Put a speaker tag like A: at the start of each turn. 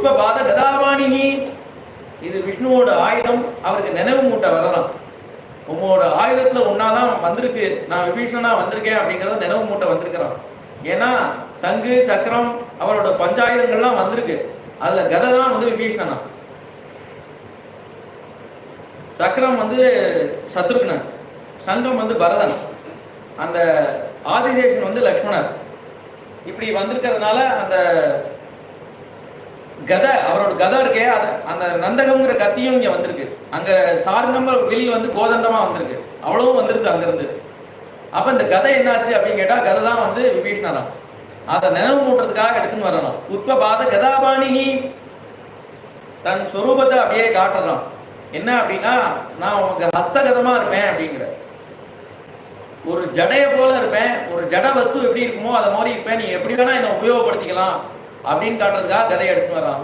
A: உத்பபாத கதாபாணிகி, இது விஷ்ணுவோட ஆயுதம். அவருக்கு நினைவு மூட்டை வரலாம். உங்களோட ஆயுதத்துல ஒன்னாதான் வந்திருக்கு, நான் விபீஷணனா வந்திருக்கேன் அப்படிங்கறத நினைவு மூட்டை வந்திருக்கிறான். ஏன்னா சங்கு சக்கரம் அவரோட பஞ்சாயுதங்கள்லாம் வந்திருக்கு. அதுல கதை தான் வந்து விபீஷணனா. சக்கரம் வந்து சத்ருக்னன், சங்கம் வந்து பரதன், அந்த ஆதிசேஷன் வந்து லக்ஷ்மணர். இப்படி வந்திருக்கிறதுனால அந்த கதை, அவரோட கதை இருக்கே, அந்த நந்தகம்ங்கிற கத்தியும் இங்க வந்திருக்கு. அங்க சார்ந்தம் வில் வந்து கோதண்டமா வந்திருக்கு, அவ்வளவும் வந்திருக்கு அங்கிருந்து. அப்ப இந்த கதை என்னாச்சு அப்படின்னு கேட்டா, கதை தான் வந்து விபீஷணராம். அதை நினைவு மூட்டுறதுக்காக எடுத்துன்னு வரலாம். உத்பபாத கதாபாணிகி, தன் சொரூபத்தை அப்படியே காட்டுறான். என்ன அப்படின்னா, நான் உனக்கு ஹஸ்தகதமா இருப்பேன் அப்படிங்கிற, ஒரு ஜடைய போல இருப்பேன், ஒரு ஜட வஸ்து எப்படி இருக்குமோ அதை மாதிரி இருப்பேன், நீ எப்படி வேணா என்னை உபயோகப்படுத்திக்கலாம் அப்படின்னு காட்டுறதுக்காக கதையை எடுத்து வர்றான்.